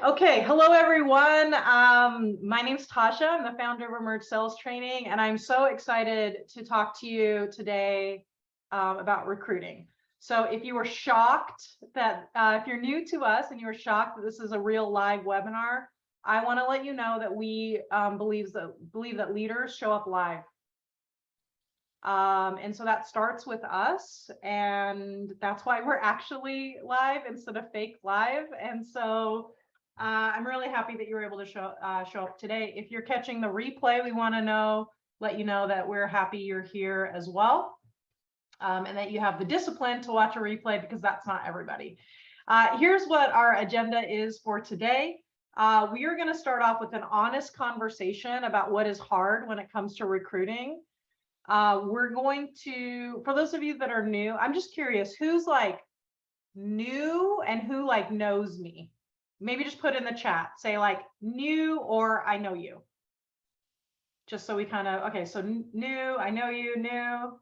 Okay, hello everyone. My name's Tasha. I'm the founder of Emerge Sales Training, and I'm so excited to talk to you today about recruiting. So if you were shocked that, if you're new to us and you were shocked that this is a real live webinar, I want to let you know that we believe that leaders show up live. And so that starts with us, and that's why we're actually live instead of fake live. And so I'm really happy that you were able to show up today. If you're catching the replay, we want to let you know that we're happy you're here as well, and that you have the discipline to watch a replay, because that's not everybody. Here's what our agenda is for today. We are going to start off with an honest conversation about what is hard when it comes to recruiting. We're going to, for those of you that are new, I'm just curious, who's like new and who like knows me? Maybe just put in the chat, say like new or I know you. Just so we kind of, okay, so new, I know you, new.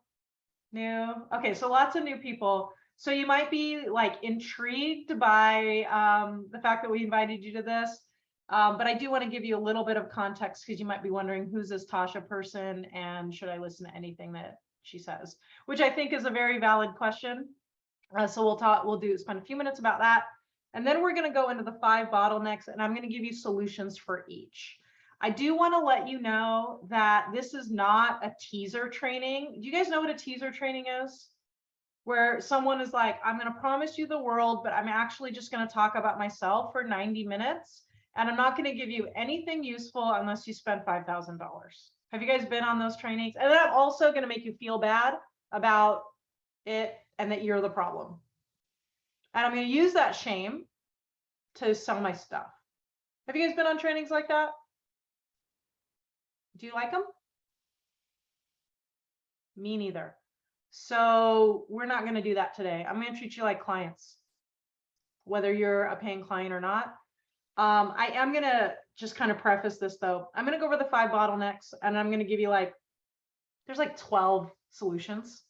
Okay, so lots of new people. So you might be like intrigued by the fact that we invited you to this. But I do want to give you a little bit of context, because you might be wondering, who's this Tasha person and should I listen to anything that she says, which I think is a very valid question. So we'll spend a few minutes about that. And then we're going to go into the 5 bottlenecks, and I'm going to give you solutions for each. I do want to let you know that this is not a teaser training. Do you guys know what a teaser training is? Where someone is like, I'm going to promise you the world, but I'm actually just going to talk about myself for 90 minutes. And I'm not going to give you anything useful unless you spend $5,000. Have you guys been on those trainings? And then I'm also going to make you feel bad about it and that you're the problem. And I'm going to use that shame to sell my stuff. Have you guys been on trainings like that? Do you like them? Me neither. So we're not going to do that today. I'm going to treat you like clients, whether you're a paying client or not. I am going to just kind of preface this though. I'm going to go over the 5 bottlenecks, and I'm going to give you there's like 12 solutions,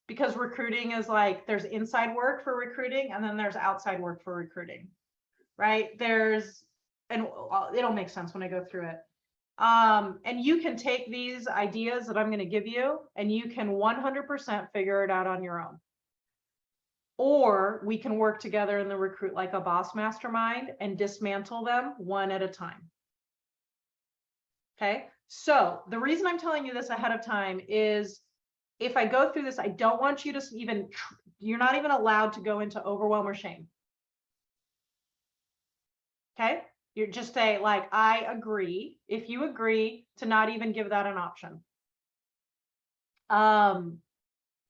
because recruiting is like, there's inside work for recruiting and then there's outside work for recruiting, right? And it'll make sense when I go through it. And you can take these ideas that I'm going to give you and you can 100% figure it out on your own. Or we can work together in the Recruit Like a Boss mastermind and dismantle them one at a time. Okay. So the reason I'm telling you this ahead of time is, if I go through this, I don't want you to even, you're not even allowed to go into overwhelm or shame. Okay. You're just say like, I agree. If you agree to not even give that an option.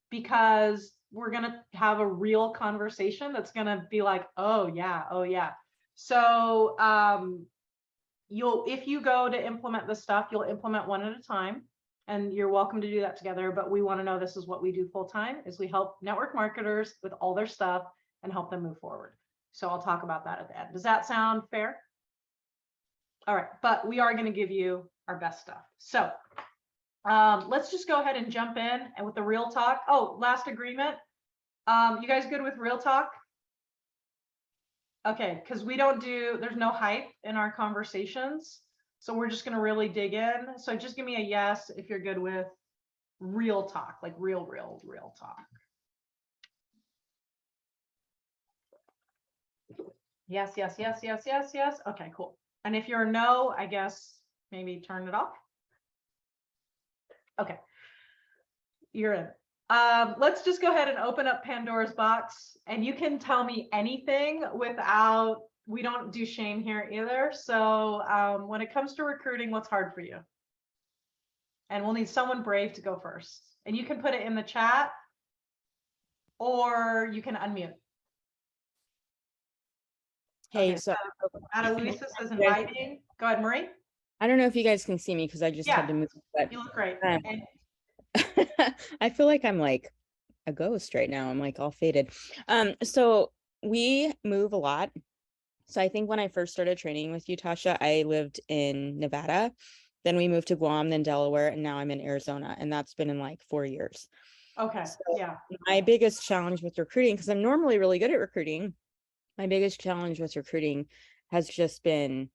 Because we're going to have a real conversation that's going to be like, oh yeah. Oh yeah. So, if you go to implement this stuff, you'll implement one at a time, and you're welcome to do that together. But we want to know, this is what we do full time, is we help network marketers with all their stuff and help them move forward. So I'll talk about that at the end. Does that sound fair? All right, but we are going to give you our best stuff. So let's just go ahead and jump in and with the real talk. Oh, last agreement. You guys good with real talk? Okay, because there's no hype in our conversations. So we're just going to really dig in. So just give me a yes if you're good with real talk, like real talk. Yes. Okay, cool. And if you're a no, I guess maybe turn it off. Okay, you're in. Let's just go ahead and open up Pandora's box, and you can tell me anything without, we don't do shame here either. So when it comes to recruiting, what's hard for you? And we'll need someone brave to go first. And you can put it in the chat, or you can unmute. Hey, okay, so Luisa says inviting. Go ahead, Marie. I don't know if you guys can see me because I just had to move. But you look great. I feel like I'm like a ghost right now. I'm like all faded. So we move a lot. So I think when I first started training with you, Tasha, I lived in Nevada. Then we moved to Guam, then Delaware, and now I'm in Arizona. And that's been in like 4 years. Okay. So yeah. My biggest challenge with recruiting, because I'm normally really good at recruiting, my biggest challenge with recruiting has just been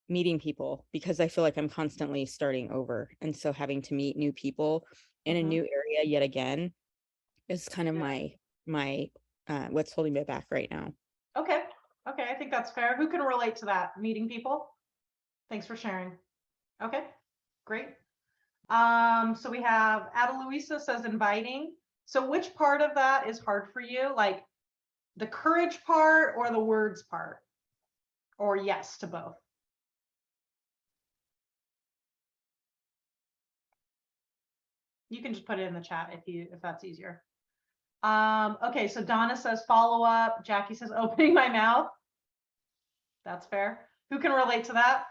meeting people, because I feel like I'm constantly starting over. And so having to meet new people in a new area yet again is kind of Yeah. my what's holding me back right now. Okay. Okay. I think that's fair. Who can relate to that? Meeting people? Thanks for sharing. Okay. Great. So we have Ada Luisa says inviting. So which part of that is hard for you? Like the courage part or the words part? Or yes to both? You can just put it in the chat if that's easier. Okay, so Donna says follow up. Jackie says opening my mouth. That's fair. Who can relate to that?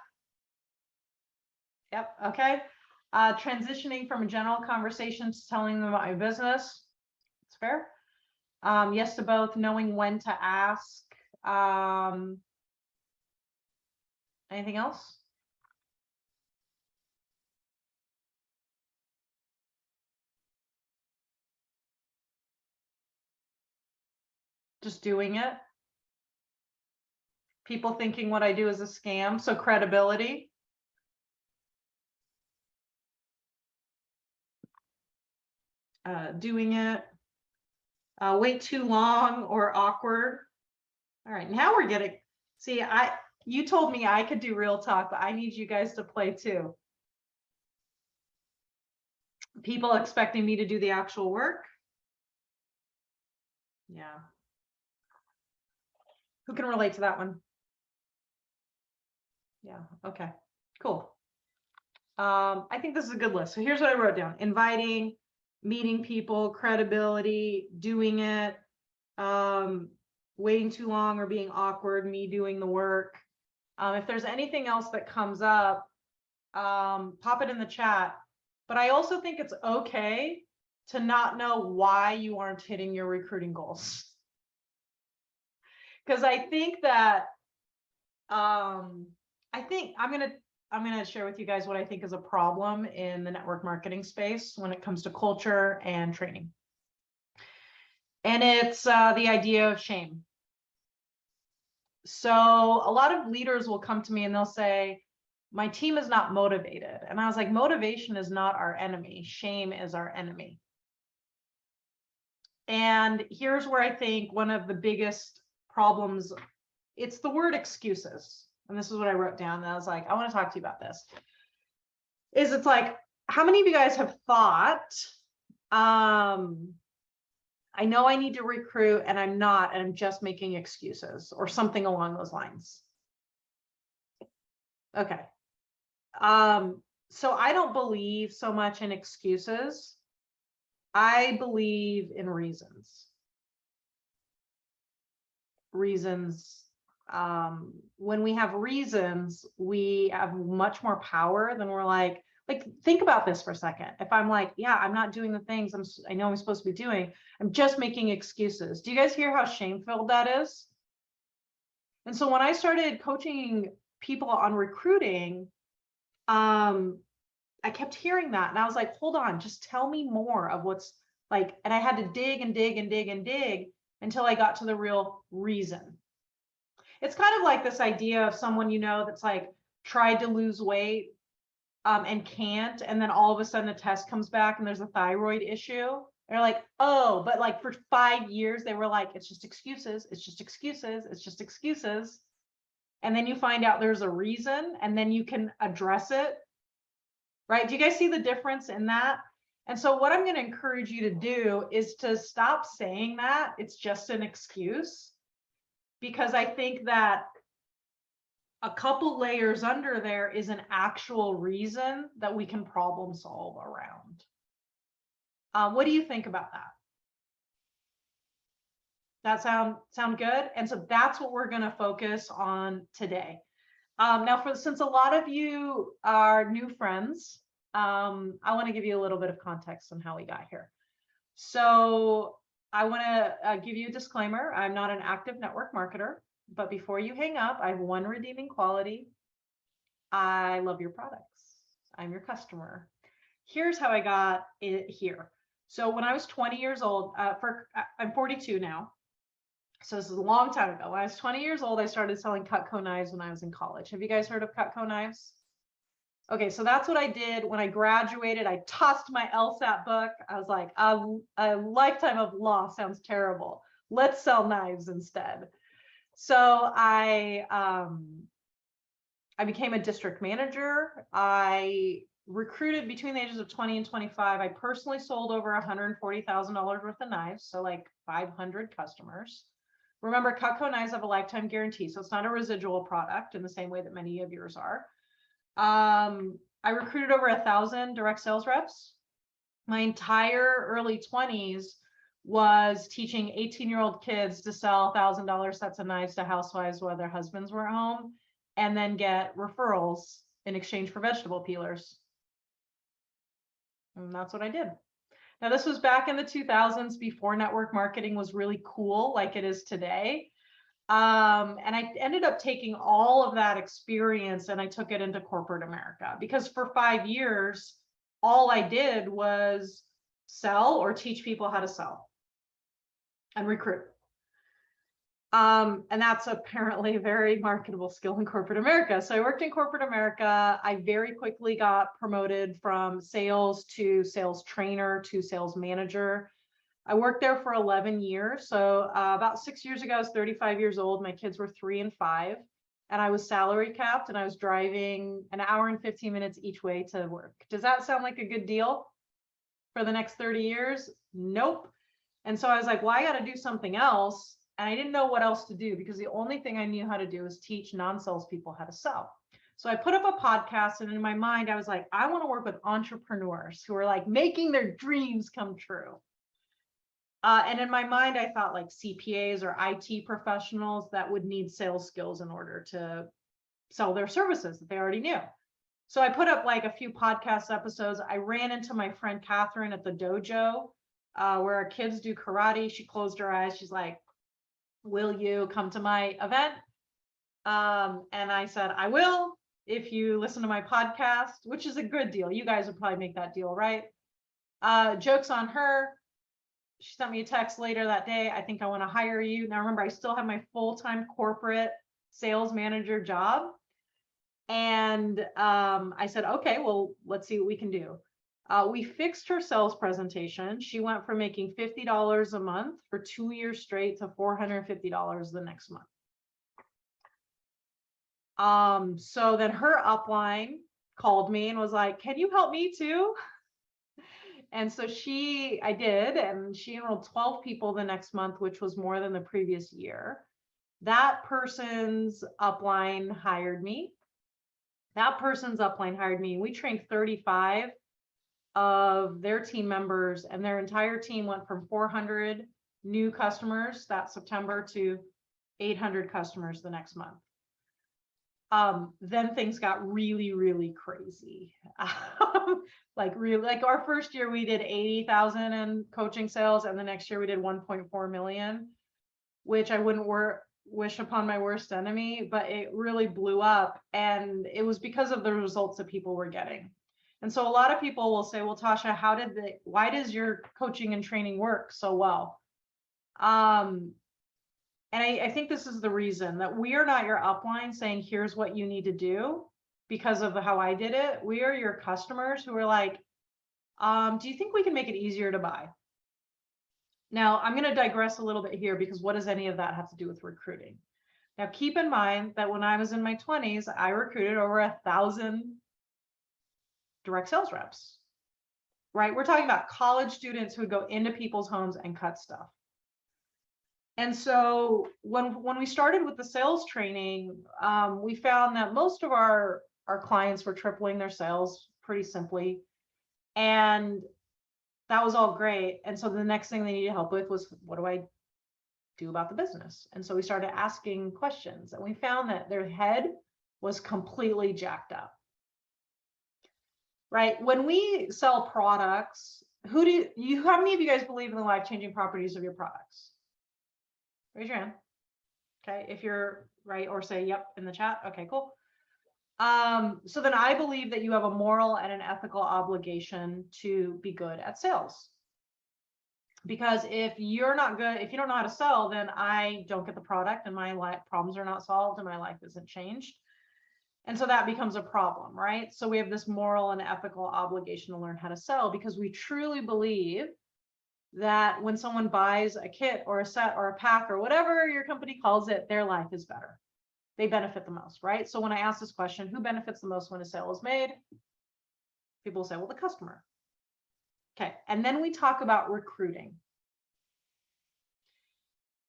Yep. Okay. Transitioning from a general conversation to telling them about my business. That's fair. Yes to both. Knowing when to ask. Anything else? Just doing it. People thinking what I do is a scam. So credibility. Doing it. Wait too long or awkward. All right, now we're getting, see, you told me I could do real talk, but I need you guys to play too. People expecting me to do the actual work. Yeah. Who can relate to that one? Yeah, okay, cool. I think this is a good list. So here's what I wrote down: inviting, meeting people, credibility, doing it, waiting too long or being awkward, me doing the work. If there's anything else that comes up, pop it in the chat. But I also think it's okay to not know why you aren't hitting your recruiting goals. Because I think that I think I'm gonna share with you guys what I think is a problem in the network marketing space when it comes to culture and training. And it's the idea of shame. So a lot of leaders will come to me and they'll say, my team is not motivated. And I was like, motivation is not our enemy. Shame is our enemy. And here's where I think one of the biggest problems, it's the word excuses. And this is what I wrote down. And I was like, I want to talk to you about this. It's like, how many of you guys have thought, I know I need to recruit and I'm not, and I'm just making excuses or something along those lines? Okay. So I don't believe so much in excuses. I believe in reasons. When we have reasons, we have much more power than we're like, think about this for a second. If I'm like, yeah, I'm not doing the things I know I'm supposed to be doing, I'm just making excuses. Do you guys hear how shame-filled that is? And so when I started coaching people on recruiting, I kept hearing that. And I was like, hold on, just tell me more of what's like, and I had to dig and dig and dig and dig until I got to the real reason. It's kind of like this idea of someone, that's like tried to lose weight and can't, and then all of a sudden a test comes back and there's a thyroid issue. They're like, oh, but like for 5 years they were like, it's just excuses, it's just excuses, it's just excuses. And then you find out there's a reason, and then you can address it. Right? Do you guys see the difference in that? And so what I'm going to encourage you to do is to stop saying that it's just an excuse, because I think that a couple layers under there is an actual reason that we can problem solve around. What do you think about that? That sound good? And so that's what we're going to focus on today. Now, since a lot of you are new friends, I want to give you a little bit of context on how we got here. So I want to give you a disclaimer. I'm not an active network marketer, but before you hang up, I have one redeeming quality. I love your products. I'm your customer. Here's how I got it here. So when I was 20 years old, I'm 42 now. So this is a long time ago. When I was 20 years old, I started selling Cutco knives when I was in college. Have you guys heard of Cutco knives? Okay, so that's what I did when I graduated. I tossed my LSAT book. I was like, a lifetime of law sounds terrible. Let's sell knives instead. So I became a district manager. I recruited between the ages of 20 and 25. I personally sold over $140,000 worth of knives, so like 500 customers. Remember, Cutco knives have a lifetime guarantee, so it's not a residual product in the same way that many of yours are. I recruited over 1,000 direct sales reps. My entire early 20s was teaching 18-year-old kids to sell $1,000 sets of knives to housewives while their husbands were home, and then get referrals in exchange for vegetable peelers. And that's what I did. Now, this was back in the 2000s, before network marketing was really cool like it is today. And I ended up taking all of that experience and I took it into corporate America, because for 5 years, all I did was sell or teach people how to sell and recruit. And that's apparently a very marketable skill in corporate America. So I worked in corporate America. I very quickly got promoted from sales to sales trainer to sales manager. I worked there for 11 years. So about 6 years ago, I was 35 years old. My kids were 3 and 5, and I was salary capped, and I was driving an hour and 15 minutes each way to work. Does that sound like a good deal for the next 30 years? Nope. And so I was like, well, I got to do something else. And I didn't know what else to do, because the only thing I knew how to do is teach non-salespeople how to sell. So I put up a podcast, and in my mind, I was like, I want to work with entrepreneurs who are like making their dreams come true. And in my mind, I thought like CPAs or IT professionals that would need sales skills in order to sell their services that they already knew. So I put up like a few podcast episodes. I ran into my friend Catherine at the dojo where our kids do karate. She closed her eyes. She's like, will you come to my event? And I said, I will, if you listen to my podcast, which is a good deal. You guys would probably make that deal, right? Joke's on her. She sent me a text later that day. I think I want to hire you. Now, remember, I still have my full-time corporate sales manager job. And I said, okay, well, let's see what we can do. We fixed her sales presentation. She went from making $50 a month for 2 years straight to $450 the next month. So then her upline called me and was like, can you help me too? And so I did, and she enrolled 12 people the next month, which was more than the previous year. That person's upline hired me. We trained 35 of their team members, and their entire team went from 400 new customers that September to 800 customers the next month. Then things got really, really crazy. Like our first year we did 80,000 in coaching sales, and the next year we did 1.4 million, which I wouldn't wish upon my worst enemy, but it really blew up, and it was because of the results that people were getting. And so a lot of people will say, well, Tasha, why does your coaching and training work so well? And I think this is the reason that we are not your upline saying, here's what you need to do because of how I did it. We are your customers who are like, do you think we can make it easier to buy? Now, I'm going to digress a little bit here, because what does any of that have to do with recruiting? Now, keep in mind that when I was in my 20s, I recruited over 1,000 direct sales reps, right? We're talking about college students who would go into people's homes and cut stuff. And so when we started with the sales training, we found that most of our clients were tripling their sales pretty simply. And that was all great. And so the next thing they needed help with was, what do I do about the business? And so we started asking questions, and we found that their head was completely jacked up. Right? When we sell products, how many of you guys believe in the life-changing properties of your products? Raise your hand. Okay, if you're right, or say yep in the chat. Okay, cool. So then I believe that you have a moral and an ethical obligation to be good at sales. Because if you're not good, if you don't know how to sell, then I don't get the product and my life problems are not solved and my life isn't changed. And so that becomes a problem, right? So we have this moral and ethical obligation to learn how to sell, because we truly believe that when someone buys a kit or a set or a pack or whatever your company calls it, their life is better. They benefit the most, right? So when I ask this question, who benefits the most when a sale is made? People say, well, the customer. Okay. And then we talk about recruiting.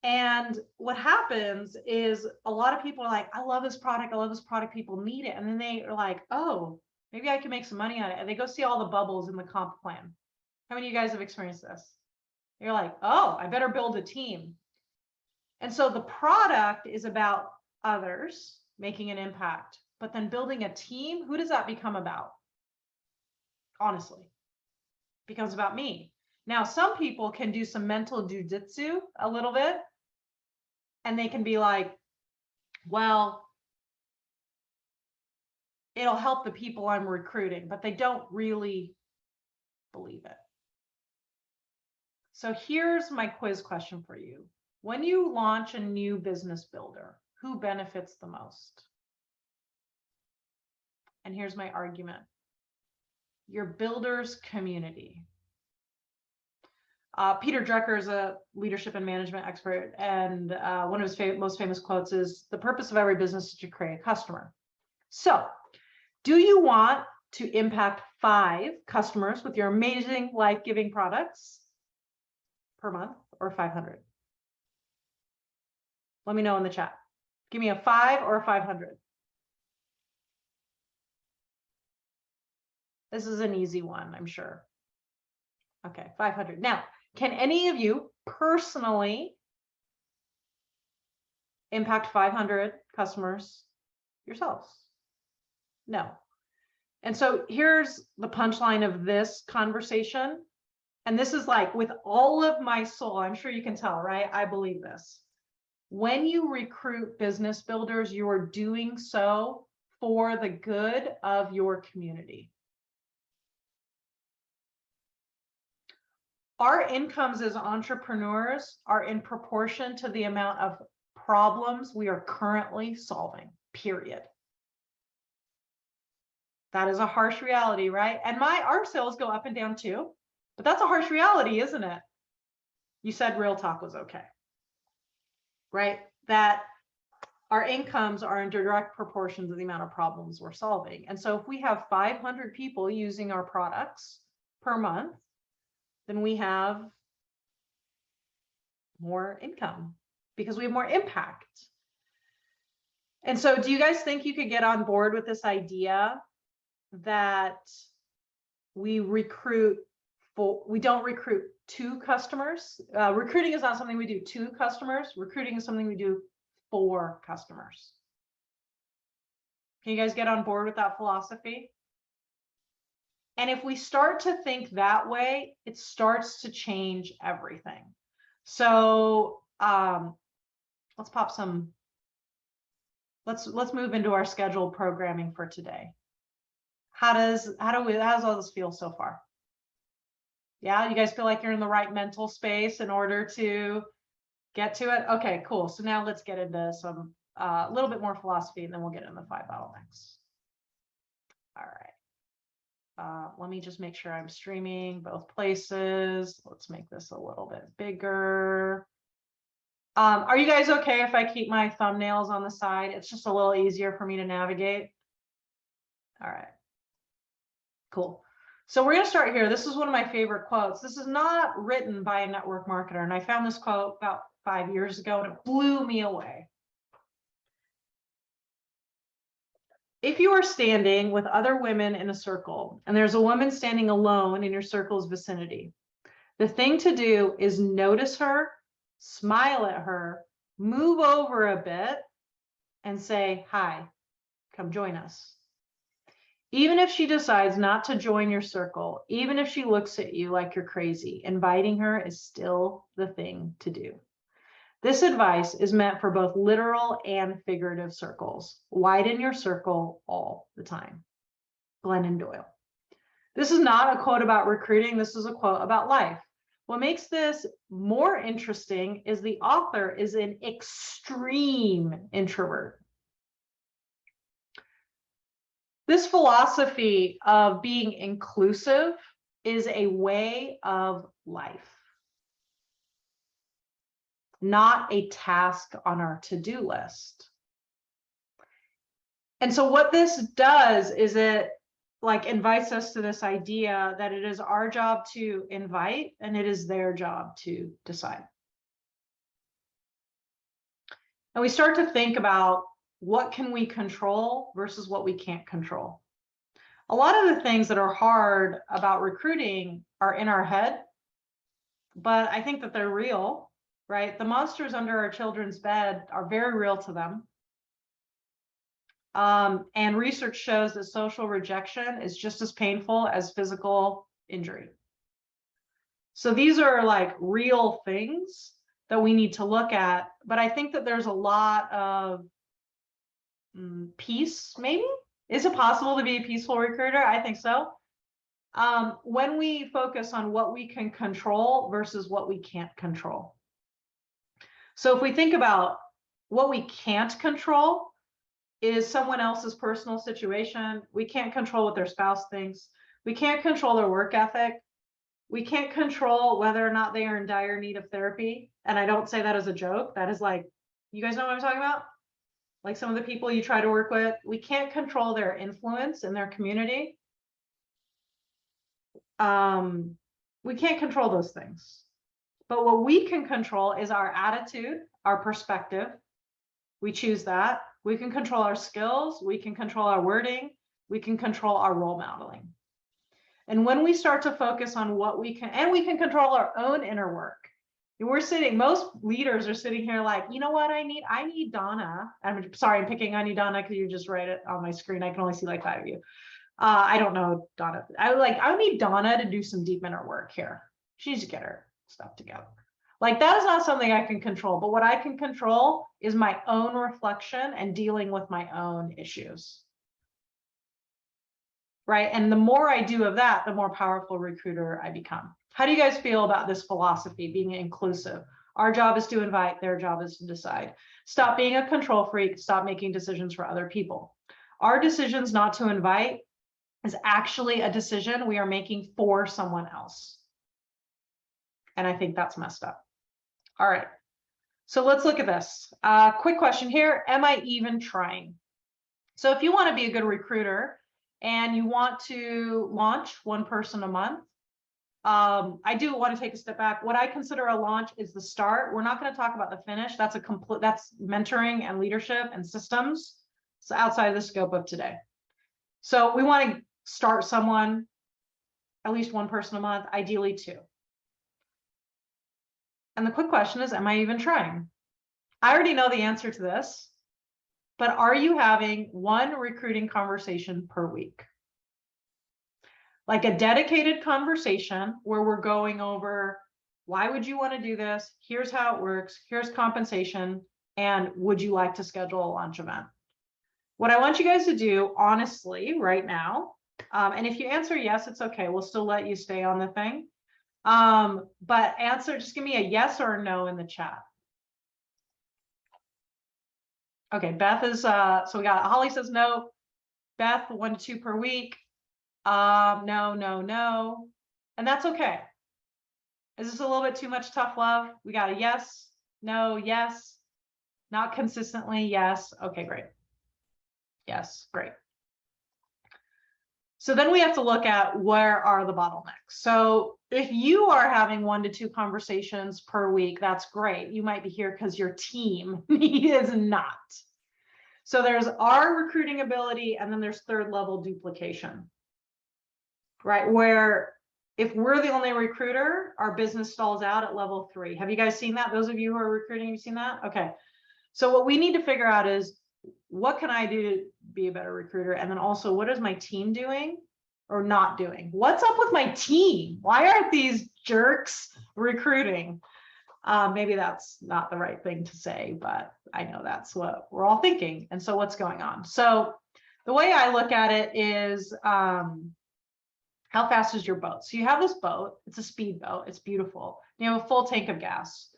And what happens is a lot of people are like, I love this product. I love this product. People need it. And then they are like, oh, maybe I can make some money on it. And they go see all the bubbles in the comp plan. How many of you guys have experienced this? You're like, oh, I better build a team. And so the product is about others making an impact, but then building a team, who does that become about? Honestly, it becomes about me. Now, some people can do some mental jujitsu a little bit, and they can be like, well, it'll help the people I'm recruiting, but they don't really believe it. So here's my quiz question for you. When you launch a new business builder, who benefits the most? And here's my argument. Your builder's community. Peter Drucker is a leadership and management expert, and one of his most famous quotes is, the purpose of every business is to create a customer. So do you want to impact 5 customers with your amazing life-giving products per month, or 500? Let me know in the chat. Give me a 5 or a 500. This is an easy one, I'm sure. Okay, 500. Now, can any of you personally impact 500 customers yourselves? No. And so here's the punchline of this conversation. And this is like with all of my soul, I'm sure you can tell, right? I believe this. When you recruit business builders, you are doing so for the good of your community. Our incomes as entrepreneurs are in proportion to the amount of problems we are currently solving, period. That is a harsh reality, right? And our sales go up and down too, but that's a harsh reality, isn't it? You said real talk was okay, right? That our incomes are in direct proportion to the amount of problems we're solving. And so if we have 500 people using our products per month, then we have more income because we have more impact. And so do you guys think you could get on board with this idea that we don't recruit 2 customers? Recruiting is not something we do 2 customers. Recruiting is something we do 4 customers. Can you guys get on board with that philosophy? And if we start to think that way, it starts to change everything. So let's move into our scheduled programming for today. How does all this feel so far? Yeah, you guys feel like you're in the right mental space in order to get to it? Okay, cool. So now let's get into some a little bit more philosophy, and then we'll get into the 5 bottlenecks. All right. Let me just make sure I'm streaming both places. Let's make this a little bit bigger. Are you guys okay if I keep my thumbnails on the side? It's just a little easier for me to navigate. All right. Cool. So we're going to start here. This is one of my favorite quotes. This is not written by a network marketer, and I found this quote about 5 years ago, and it blew me away. If you are standing with other women in a circle, and there's a woman standing alone in your circle's vicinity, the thing to do is notice her, smile at her, move over a bit, and say, hi, come join us. Even if she decides not to join your circle, even if she looks at you like you're crazy, inviting her is still the thing to do. This advice is meant for both literal and figurative circles. Widen your circle all the time. Glennon Doyle. This is not a quote about recruiting. This is a quote about life. What makes this more interesting is the author is an extreme introvert. This philosophy of being inclusive is a way of life, not a task on our to-do list. And so what this does is it like invites us to this idea that it is our job to invite and it is their job to decide. And we start to think about what can we control versus what we can't control. A lot of the things that are hard about recruiting are in our head, but I think that they're real, right? The monsters under our children's bed are very real to them. And research shows that social rejection is just as painful as physical injury. So these are like real things that we need to look at, but I think that there's a lot of peace, maybe. Is it possible to be a peaceful recruiter? I think so. When we focus on what we can control versus what we can't control. So if we think about what we can't control is someone else's personal situation. We can't control what their spouse thinks. We can't control their work ethic. We can't control whether or not they are in dire need of therapy. And I don't say that as a joke. That is like, you guys know what I'm talking about? Like some of the people you try to work with, we can't control their influence in their community. We can't control those things. But what we can control is our attitude, our perspective. We choose that. We can control our skills. We can control our wording. We can control our role modeling. And when we start to focus on what we can, and we can control our own inner work. We're sitting, most leaders are sitting here like, you know what I need Donna. I'm sorry, I'm picking on you, Donna, because you just write it on my screen. I can only see like 5 of you. I don't know, Donna. I need Donna to do some deep inner work here. She needs to get her stuff together. Like that is not something I can control, but what I can control is my own reflection and dealing with my own issues. Right? And the more I do of that, the more powerful recruiter I become. How do you guys feel about this philosophy, being inclusive? Our job is to invite, their job is to decide. Stop being a control freak, stop making decisions for other people. Our decisions not to invite is actually a decision we are making for someone else. And I think that's messed up. All right, so let's look at this. Quick question here, am I even trying? So if you want to be a good recruiter and you want to launch one person a month, I do want to take a step back. What I consider a launch is the start. We're not going to talk about the finish. That's mentoring and leadership and systems. So outside of the scope of today. So we want to start someone, at least one person a month, ideally 2. And the quick question is, am I even trying? I already know the answer to this, but are you having one recruiting conversation per week? Like a dedicated conversation where we're going over, why would you want to do this? Here's how it works. Here's compensation. And would you like to schedule a launch event? What I want you guys to do, honestly, right now, and if you answer yes, it's okay. We'll still let you stay on the thing. But just give me a yes or a no in the chat. Okay, Beth is, so we got, Holly says no. Beth, 1 to 2 per week. No. And that's okay. Is this a little bit too much tough love? We got a yes, no, yes, not consistently, yes. Okay, great. Yes, great. So then we have to look at where are the bottlenecks. So if you are having 1 to 2 conversations per week, that's great. You might be here because your team is not. So there's our recruiting ability, and then there's 3rd level duplication. Right, where if we're the only recruiter, our business stalls out at level 3. Have you guys seen that? Those of you who are recruiting, have you seen that? Okay. So what we need to figure out is, what can I do to be a better recruiter? And then also, what is my team doing or not doing? What's up with my team? Why aren't these jerks recruiting? Maybe that's not the right thing to say, but I know that's what we're all thinking. And so what's going on? So the way I look at it is, How fast is your boat? So you have this boat, it's a speed boat, it's beautiful. You have a full tank of gas.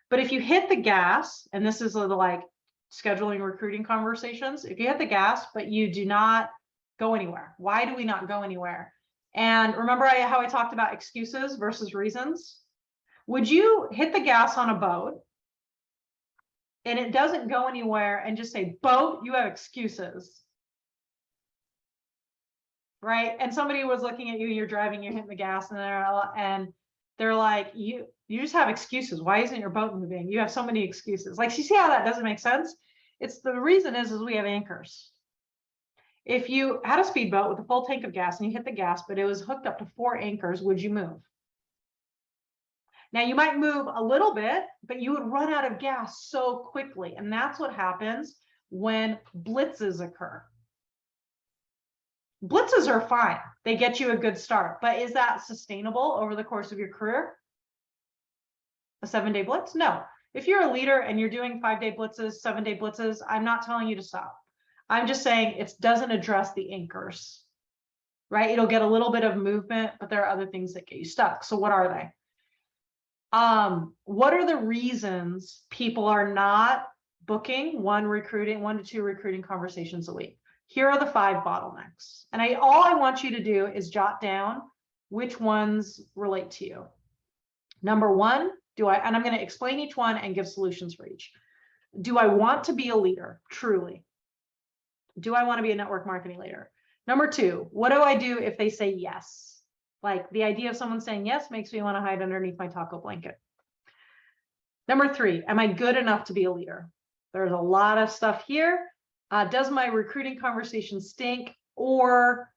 But if you hit the gas, and this is the like scheduling recruiting conversations, if you hit the gas, but you do not go anywhere, why do we not go anywhere? And remember how I talked about excuses versus reasons? Would you hit the gas on a boat and it doesn't go anywhere and just say, boat, you have excuses? Right? And somebody was looking at you, you're driving, you're hitting the gas, and they're like, you just have excuses. Why isn't your boat moving? You have so many excuses. Like, you see how that doesn't make sense? It's the reason is we have anchors. If you had a speedboat with a full tank of gas and you hit the gas, but it was hooked up to 4 anchors, would you move? Now you might move a little bit, but you would run out of gas so quickly. And that's what happens when blitzes occur. Blitzes are fine. They get you a good start, but is that sustainable over the course of your career? A 7-day blitz? No. If you're a leader and you're doing 5-day blitzes, 7-day blitzes, I'm not telling you to stop. I'm just saying it doesn't address the anchors, right? It'll get a little bit of movement, but there are other things that get you stuck. So what are they? What are the reasons people are not booking 1 to 2 recruiting conversations a week? Here are the 5 bottlenecks. And all I want you to do is jot down which ones relate to you. Number 1, and I'm going to explain each one and give solutions for each. Do I want to be a leader? Truly. Do I want to be a network marketing leader? Number 2, what do I do if they say yes? Like, the idea of someone saying yes makes me want to hide underneath my taco blanket. Number 3, am I good enough to be a leader? There's a lot of stuff here. Does my recruiting conversation stink, or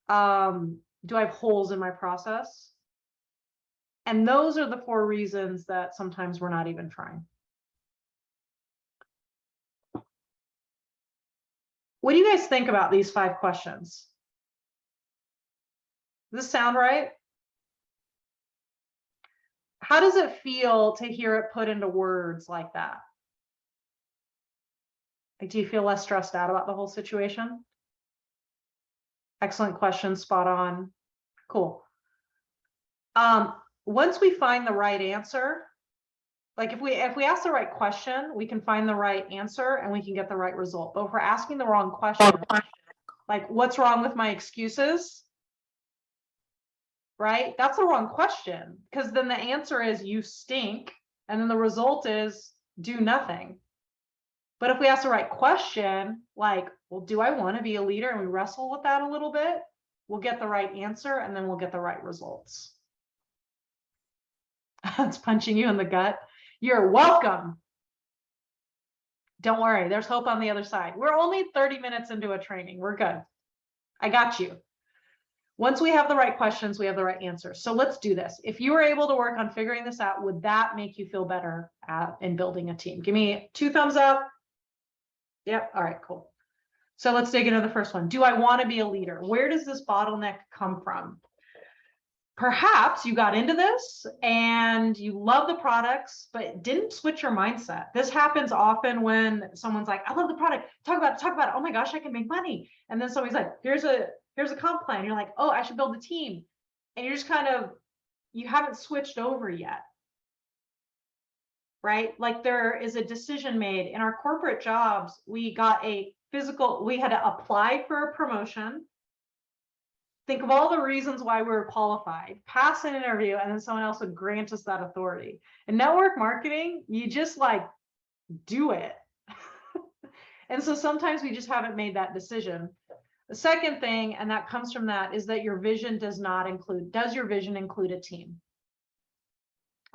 do I have holes in my process? And those are the 4 reasons that sometimes we're not even trying. What do you guys think about these 5 questions? Does this sound right? How does it feel to hear it put into words like that? Like, do you feel less stressed out about the whole situation? Excellent question, spot on. Cool. Once we find the right answer, like if we ask the right question, we can find the right answer and we can get the right result. But if we're asking the wrong question, like, what's wrong with my excuses? Right? That's the wrong question, because then the answer is you stink, and then the result is do nothing. But if we ask the right question, like, well, do I want to be a leader? And we wrestle with that a little bit, we'll get the right answer and then we'll get the right results. It's punching you in the gut. You're welcome. Don't worry, there's hope on the other side. We're only 30 minutes into a training. We're good. I got you. Once we have the right questions, we have the right answers. So let's do this. If you were able to work on figuring this out, would that make you feel better in building a team? Give me 2 thumbs up. Yep. All right, cool. So let's dig into the first one. Do I want to be a leader? Where does this bottleneck come from? Perhaps you got into this and you love the products, but didn't switch your mindset. This happens often when someone's like, I love the product. Talk about it. Oh my gosh, I can make money. And then somebody's like, here's a comp plan. You're like, oh, I should build a team. And you're just you haven't switched over yet. Right? Like, there is a decision made in our corporate jobs. We had to apply for a promotion. Think of all the reasons why we were qualified, pass an interview, and then someone else would grant us that authority. In network marketing, you just like do it. And so sometimes we just haven't made that decision. The second thing, and that comes from that, is that your vision does your vision include a team?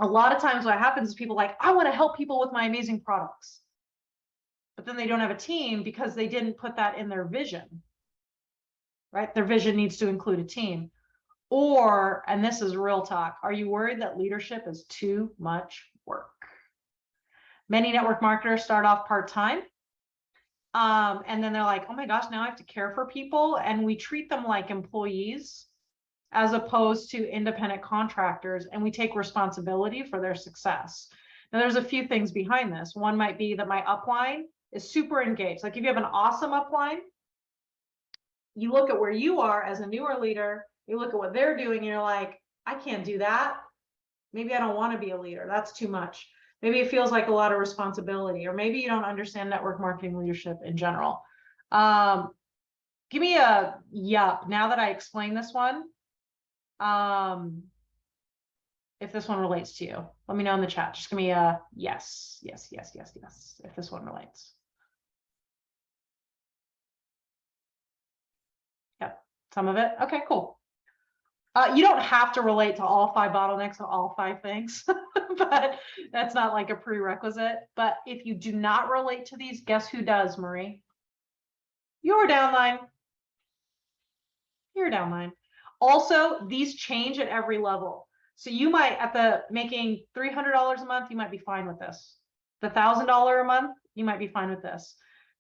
A lot of times what happens is people like, I want to help people with my amazing products. But then they don't have a team because they didn't put that in their vision, right? Their vision needs to include a team. Or, and this is real talk, are you worried that leadership is too much work? Many network marketers start off part-time. And then they're like, oh my gosh, now I have to care for people. And we treat them like employees as opposed to independent contractors, and we take responsibility for their success. Now, there's a few things behind this. One might be that my upline is super engaged. Like, if you have an awesome upline, you look at where you are as a newer leader, you look at what they're doing, and you're like, I can't do that. Maybe I don't want to be a leader. That's too much. Maybe it feels like a lot of responsibility, or maybe you don't understand network marketing leadership in general. Give me a yup now that I explained this one. If this one relates to you, let me know in the chat. Just give me a yes, yes, yes, yes, yes, if this one relates. Yep, some of it. Okay, cool. You don't have to relate to all 5 bottlenecks or all 5 things, but that's not like a prerequisite. But if you do not relate to these, guess who does, Marie? You're downline. You're downline. Also, these change at every level. So you might, at the making $300 a month, you might be fine with this. The $1,000 a month, you might be fine with this.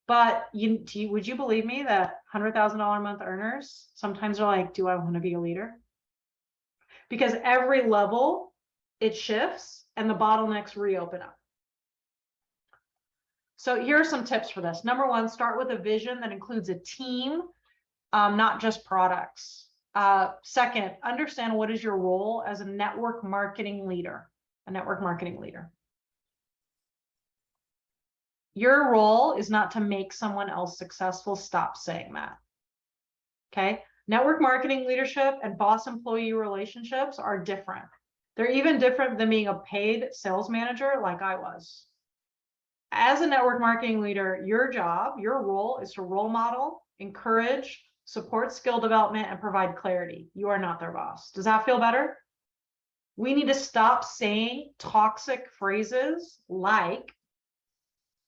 But would you believe me that $100,000 a month earners sometimes are like, do I want to be a leader? Because every level it shifts and the bottlenecks reopen up. So here are some tips for this. Number 1, start with a vision that includes a team, not just products. Second, understand what is your role as a network marketing leader, Your role is not to make someone else successful. Stop saying that. Okay. Network marketing leadership and boss employee relationships are different. They're even different than being a paid sales manager like I was. As a network marketing leader, your job, your role is to role model, encourage, support skill development, and provide clarity. You are not their boss. Does that feel better? We need to stop saying toxic phrases like,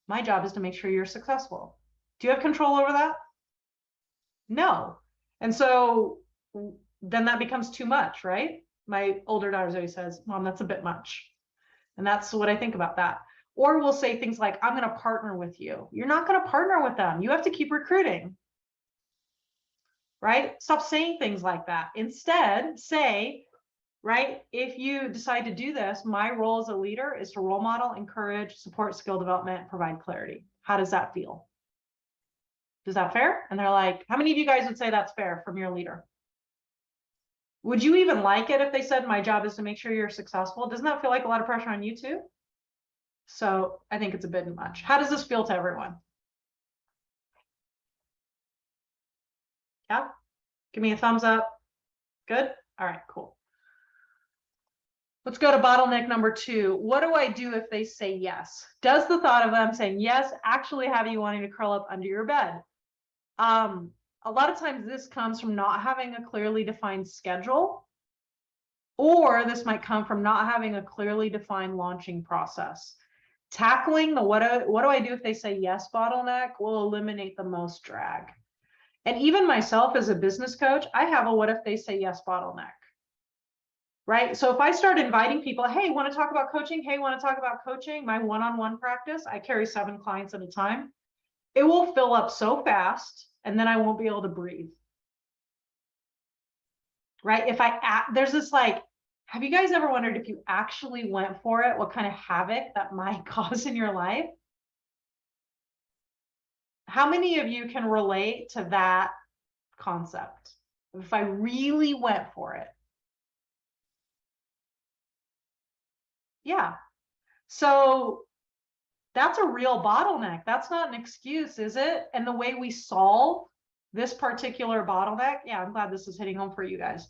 my job is to make sure you're successful. Do you have control over that? No. And so then that becomes too much, right? My older daughter always says, Mom, that's a bit much. And that's what I think about that. Or we'll say things like, I'm going to partner with you. You're not going to partner with them. You have to keep recruiting, right? Stop saying things like that. Instead, say, right, if you decide to do this, my role as a leader is to role model, encourage, support skill development, provide clarity. How does that feel? Is that fair? And they're like, how many of you guys would say that's fair from your leader? Would you even like it if they said, my job is to make sure you're successful? Doesn't that feel like a lot of pressure on you too? So I think it's a bit much. How does this feel to everyone? Yeah? Give me a thumbs up. Good? All right, cool. Let's go to bottleneck number 2. What do I do if they say yes? Does the thought of them saying yes actually have you wanting to curl up under your bed? A lot of times this comes from not having a clearly defined schedule, or this might come from not having a clearly defined launching process. Tackling the what do I do if they say yes bottleneck will eliminate the most drag. And even myself as a business coach, I have a what if they say yes bottleneck. Right? So if I start inviting people, hey, want to talk about coaching? Hey, want to talk about coaching? My one-on-one practice, I carry 7 clients at a time. It will fill up so fast, and then I won't be able to breathe. Right? If there's this like, have you guys ever wondered if you actually went for it, what kind of havoc that might cause in your life? How many of you can relate to that concept? If I really went for it. Yeah. So that's a real bottleneck. That's not an excuse, is it? And the way we solve this particular bottleneck, yeah, I'm glad this is hitting home for you guys.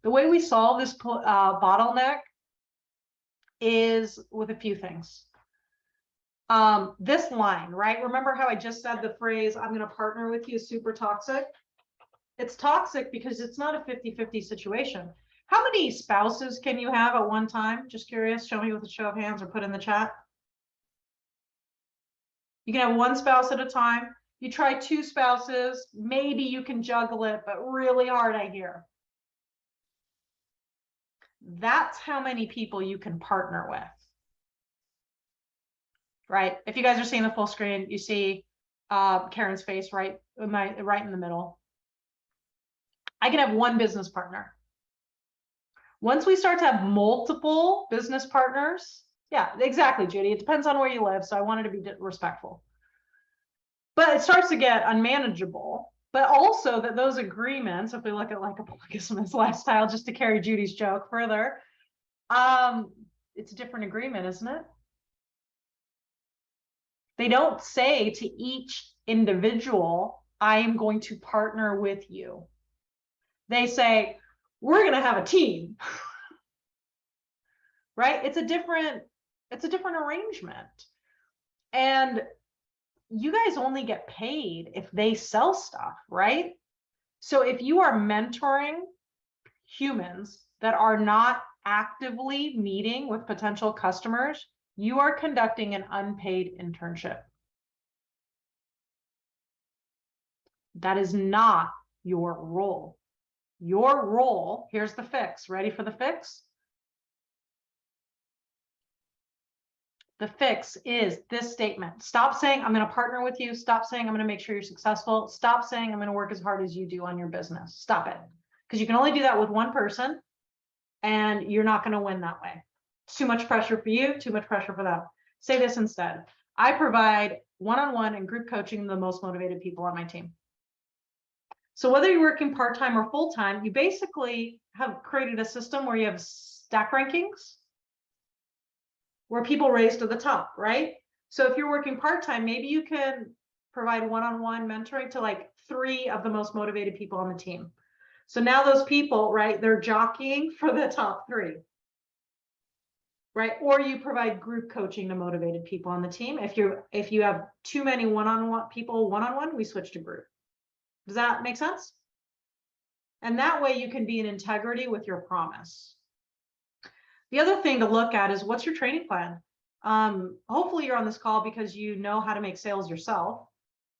The way we solve this bottleneck is with a few things. This line, right? Remember how I just said the phrase, I'm going to partner with you, is super toxic? It's toxic because it's not a 50-50 situation. How many spouses can you have at one time? Just curious, show me with a show of hands or put in the chat. You can have one spouse at a time. You try 2 spouses, maybe you can juggle it, but really hard, I hear. That's how many people you can partner with. Right? If you guys are seeing the full screen, you see Karen's face right in the middle. I can have one business partner. Once we start to have multiple business partners, yeah, exactly, Judy. It depends on where you live, so I wanted to be respectful. But it starts to get unmanageable but also that those agreements, if we look at like a polygamous lifestyle, just to carry Judy's joke further, it's a different agreement, isn't it? They don't say to each individual, I am going to partner with you. They say, we're going to have a team, right? It's a different arrangement. And you guys only get paid if they sell stuff, right? So if you are mentoring humans that are not actively meeting with potential customers, you are conducting an unpaid internship. That is not your role. Your role, here's the fix. Ready for the fix? The fix is this statement. Stop saying, I'm going to partner with you. Stop saying, I'm going to make sure you're successful. Stop saying, I'm going to work as hard as you do on your business. Stop it. Because you can only do that with one person, and you're not going to win that way. It's too much pressure for you, too much pressure for them. Say this instead. I provide one-on-one and group coaching to the most motivated people on my team. So whether you're working part-time or full-time, you basically have created a system where you have stack rankings where people raise to the top, right? So if you're working part-time, maybe you can provide one-on-one mentoring to like 3 of the most motivated people on the team. So now those people, right, they're jockeying for the top 3, right? Or you provide group coaching to motivated people on the team. If you have too many one-on-one people, one-on-one, we switch to group. Does that make sense? And that way you can be in integrity with your promise. The other thing to look at is, what's your training plan? Hopefully you're on this call because you know how to make sales yourself,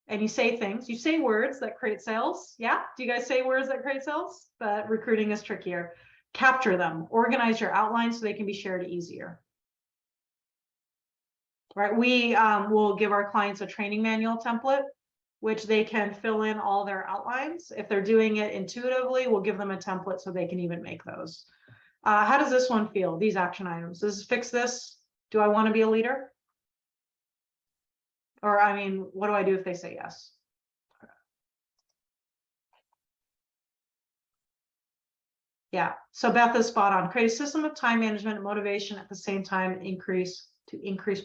and you say things, you say words that create sales. Yeah. Do you guys say words that create sales? But recruiting is trickier. Capture them, organize your outlines so they can be shared easier. Right. We will give our clients a training manual template, which they can fill in all their outlines. If they're doing it intuitively, we'll give them a template so they can even make those. How does this one feel? These action items. Does this fix this? Do I want to be a leader? Or, I mean, what do I do if they say yes? Yeah. So Beth is spot on. Create a system of time management and motivation at the same time, increase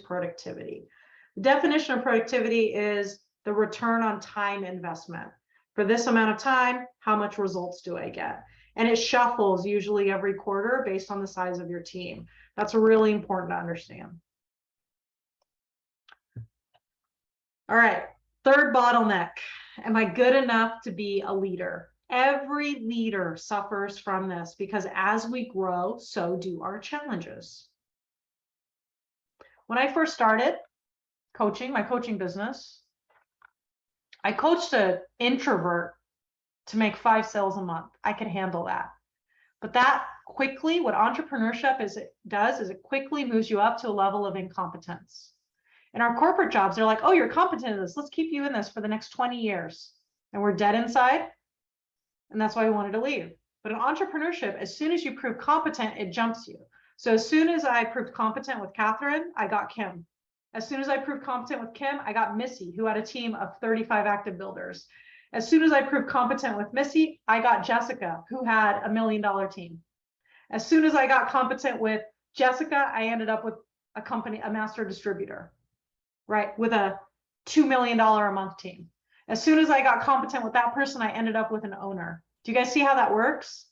productivity. The definition of productivity is the return on time investment. For this amount of time, how much results do I get? And it shuffles usually every quarter based on the size of your team. That's really important to understand. All right, third bottleneck. Am I good enough to be a leader? Every leader suffers from this because as we grow, so do our challenges. When I first started coaching, my coaching business, I coached an introvert to make 5 sales a month. I could handle that. But that quickly, what entrepreneurship does is it quickly moves you up to a level of incompetence. In our corporate jobs, they're like, oh, you're competent in this. Let's keep you in this for the next 20 years. And we're dead inside. And that's why we wanted to leave. But in entrepreneurship, as soon as you prove competent, it jumps you. So as soon as I proved competent with Catherine, I got Kim. As soon as I proved competent with Kim, I got Missy, who had a team of 35 active builders. As soon as I proved competent with Missy, I got Jessica, who had $1 million team. As soon as I got competent with Jessica, I ended up with a company, a master distributor, right? With a $2 million a month team. As soon as I got competent with that person, I ended up with an owner. Do you guys see how that works?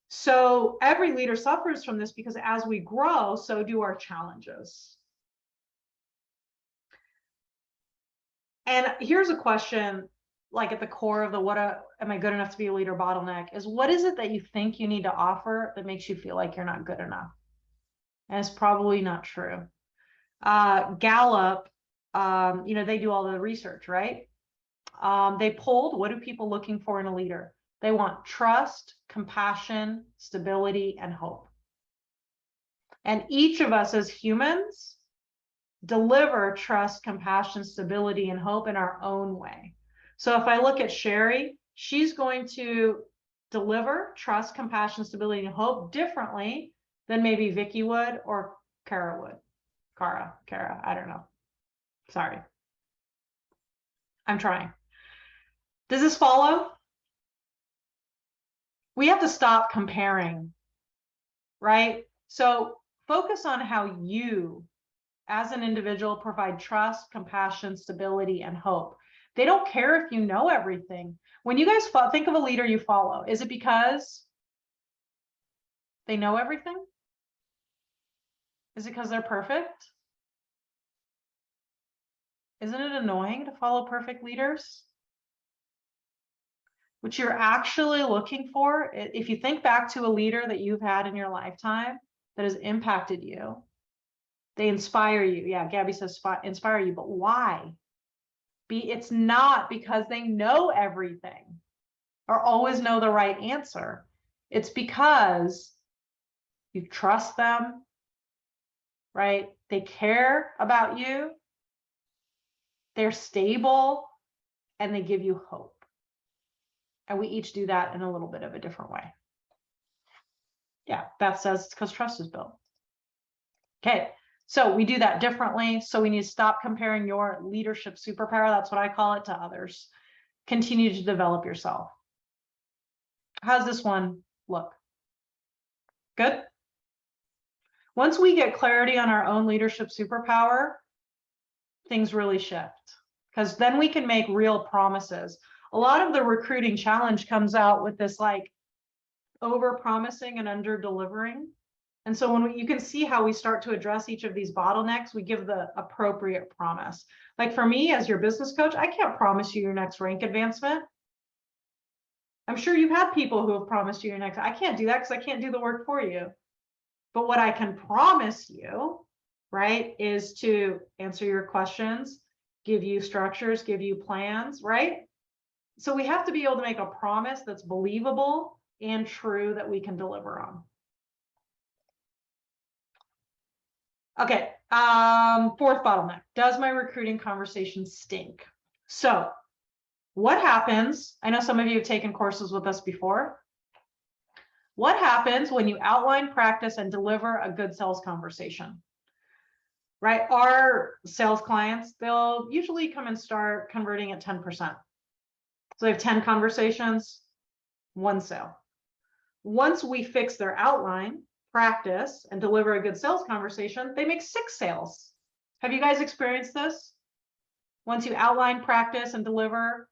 So every leader suffers from this because as we grow, so do our challenges. And here's a question, like at the core of the am I good enough to be a leader bottleneck is, what is it that you think you need to offer that makes you feel like you're not good enough? And it's probably not true. Gallup, they do all the research, right? They polled, what are people looking for in a leader? They want trust, compassion, stability, and hope. And each of us as humans deliver trust, compassion, stability, and hope in our own way. So if I look at Sherry, she's going to deliver trust, compassion, stability, and hope differently than maybe Vicky would or Kara would. Kara, I don't know. Sorry. I'm trying. Does this follow? We have to stop comparing, right? So focus on how you, as an individual, provide trust, compassion, stability, and hope. They don't care if you know everything. When you guys think of a leader you follow, is it because they know everything? Is it because they're perfect? Isn't it annoying to follow perfect leaders? What you're actually looking for, if you think back to a leader that you've had in your lifetime that has impacted you, they inspire you. Yeah, Gabby says inspire you, but why? It's not because they know everything or always know the right answer. It's because you trust them, right? They care about you, they're stable, and they give you hope. And we each do that in a little bit of a different way. Yeah, Beth says it's because trust is built. Okay, so we do that differently. So we need to stop comparing your leadership superpower, that's what I call it, to others. Continue to develop yourself. How's this one look? Good? Once we get clarity on our own leadership superpower, things really shift, because then we can make real promises. A lot of the recruiting challenge comes out with this like over promising and under delivering. And so when you can see how we start to address each of these bottlenecks, we give the appropriate promise. Like for me as your business coach, I can't promise you your next rank advancement. I'm sure you've had people who have promised you your next, I can't do that because I can't do the work for you. But what I can promise you, right, is to answer your questions, give you structures, give you plans, right? So we have to be able to make a promise that's believable and true that we can deliver on. Okay, fourth bottleneck. Does my recruiting conversation stink? So what happens, I know some of you have taken courses with us before. What happens when you outline, practice, and deliver a good sales conversation? Right, our sales clients, they'll usually come and start converting at 10%. So they have 10 conversations, 1 sale. Once we fix their outline, practice, and deliver a good sales conversation, they make 6 sales. Have you guys experienced this? Once you outline, practice, and deliver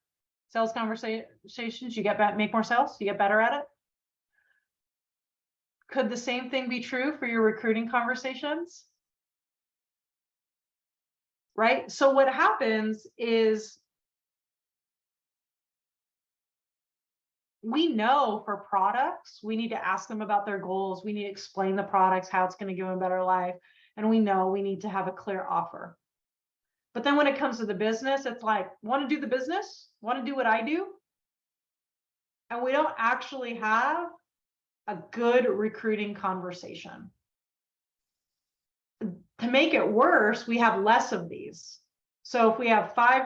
sales conversations, you make more sales, you get better at it. Could the same thing be true for your recruiting conversations? Right? So what happens is we know for products, we need to ask them about their goals. We need to explain the products, how it's going to give them a better life. And we know we need to have a clear offer. But then when it comes to the business, it's like, want to do the business? Want to do what I do? And we don't actually have a good recruiting conversation. To make it worse, we have less of these. So if we have 5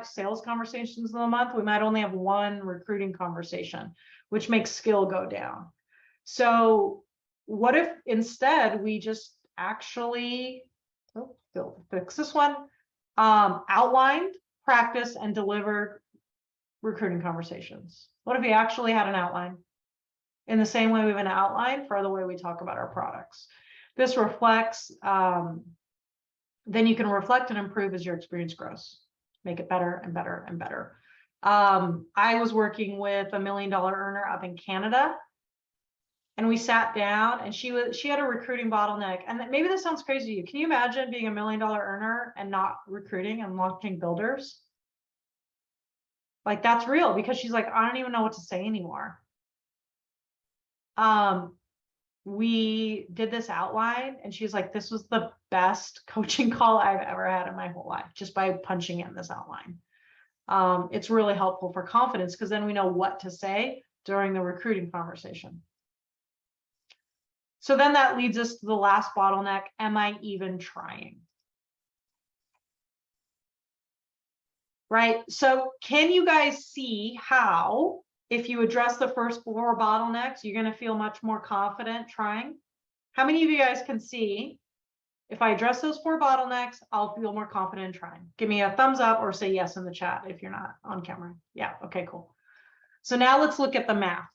sales conversations in a month, we might only have 1 recruiting conversation, which makes skill go down. So what if instead we just actually, fix this one, outlined, practiced, and delivered recruiting conversations? What if we actually had an outline in the same way we have an outline for the way we talk about our products? This reflects, then you can reflect and improve as your experience grows. Make it better and better and better. I was working with a $1 million earner up in Canada, and we sat down, and she had a recruiting bottleneck. And maybe this sounds crazy to you. Can you imagine being a $1 million earner and not recruiting and launching builders? Like, that's real, because she's like, I don't even know what to say anymore. We did this outline, and she's like, this was the best coaching call I've ever had in my whole life, just by punching in this outline. It's really helpful for confidence, because then we know what to say during the recruiting conversation. So then that leads us to the last bottleneck. Am I even trying? Right? So can you guys see how, if you address the first 4 bottlenecks, you're going to feel much more confident trying? How many of you guys can see If I address those 4 bottlenecks, I'll feel more confident in trying. Give me a thumbs up or say yes in the chat if you're not on camera. Yeah, okay, cool. So now let's look at the math.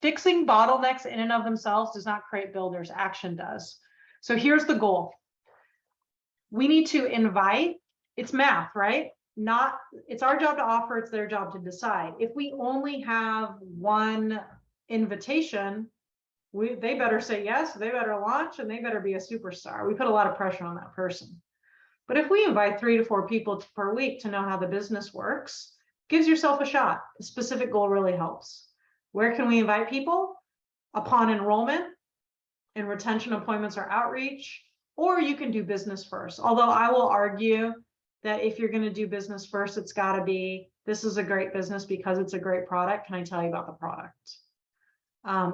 Fixing bottlenecks in and of themselves does not create builders, action does. So here's the goal. We need to invite, it's math, right? It's our job to offer, it's their job to decide. If we only have one invitation, they better say yes, they better launch, and they better be a superstar. We put a lot of pressure on that person. But if we invite 3 to 4 people per week to know how the business works, gives yourself a shot. A specific goal really helps. Where can we invite people? Upon enrollment, in retention appointments or outreach, or you can do business first. Although I will argue that if you're going to do business first, it's got to be, this is a great business because it's a great product. Can I tell you about the product?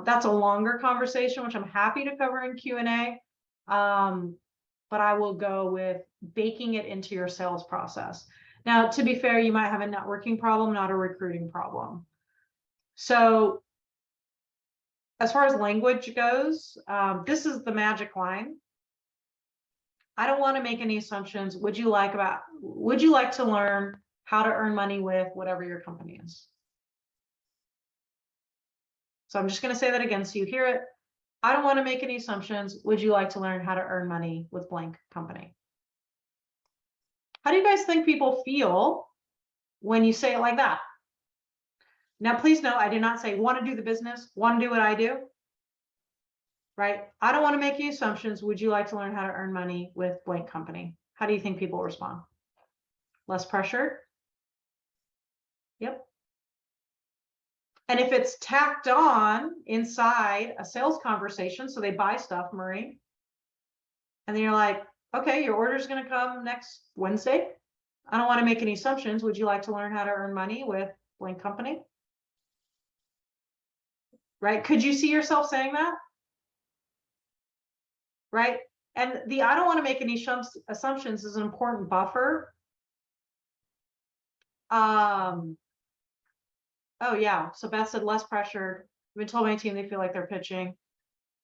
That's a longer conversation, which I'm happy to cover in Q&A. But I will go with baking it into your sales process. Now, to be fair, you might have a networking problem, not a recruiting problem. So as far as language goes, this is the magic line. I don't want to make any assumptions. Would you like to learn how to earn money with whatever your company is? So I'm just going to say that again so you hear it. I don't want to make any assumptions. Would you like to learn how to earn money with blank company? How do you guys think people feel when you say it like that? Now, please note, I did not say want to do the business, want to do what I do, right? I don't want to make any assumptions. Would you like to learn how to earn money with blank company? How do you think people respond? Less pressure? Yep. And if it's tacked on inside a sales conversation, so they buy stuff, Marie, and then you're like, okay, your order's going to come next Wednesday. I don't want to make any assumptions. Would you like to learn how to earn money with blank company? Right? Could you see yourself saying that? Right? And the I don't want to make any assumptions is an important buffer. Oh yeah. So Beth said less pressured. I've been told my team they feel like they're pitching.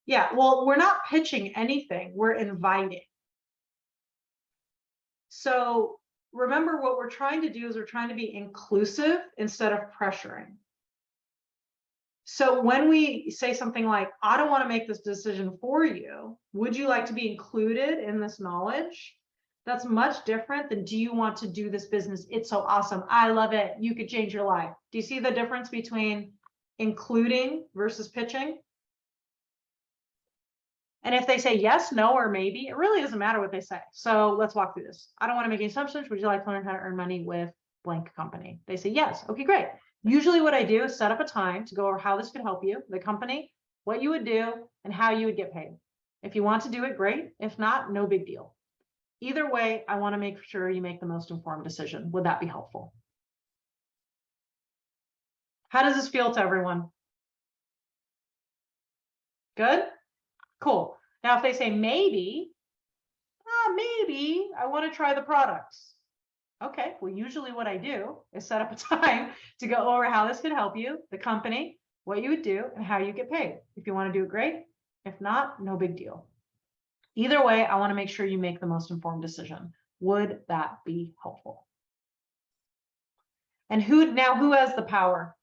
Yeah, well, we're not pitching anything. We're inviting. So remember, what we're trying to do is we're trying to be inclusive instead of pressuring. So when we say something like, I don't want to make this decision for you, would you like to be included in this knowledge? That's much different than, do you want to do this business? It's so awesome. I love it. You could change your life. Do you see the difference between including versus pitching? And if they say yes, no, or maybe, it really doesn't matter what they say. So let's walk through this. I don't want to make any assumptions. Would you like to learn how to earn money with blank company? They say yes. Okay, great. Usually what I do is set up a time to go over how this could help you, the company, what you would do, and how you would get paid. If you want to do it, great. If not, no big deal. Either way, I want to make sure you make the most informed decision. Would that be helpful? How does this feel to everyone? Good? Cool. Now, if they say maybe I want to try the products. Okay, well, usually what I do is set up a time to go over how this could help you, the company, what you would do, and how you get paid. If you want to do it, great. If not, no big deal. Either way, I want to make sure you make the most informed decision. Would that be helpful? And who has the power?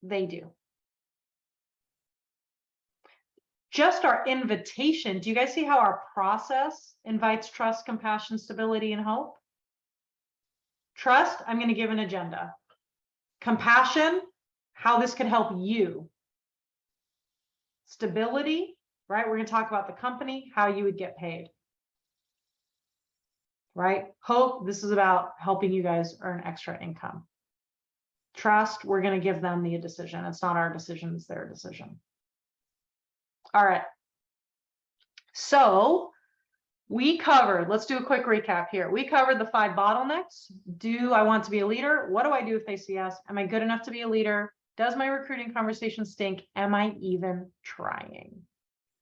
They do. Just our invitation. Do you guys see how our process invites trust, compassion, stability, and hope? Trust, I'm going to give an agenda. Compassion, how this could help you. Stability, right? We're going to talk about the company, how you would get paid. Right? Hope, this is about helping you guys earn extra income. Trust, we're going to give them the decision. It's not our decision, it's their decision. All right. So we covered, let's do a quick recap here. We covered the 5 bottlenecks. Do I want to be a leader? What do I do if they say yes? Am I good enough to be a leader? Does my recruiting conversation stink? Am I even trying?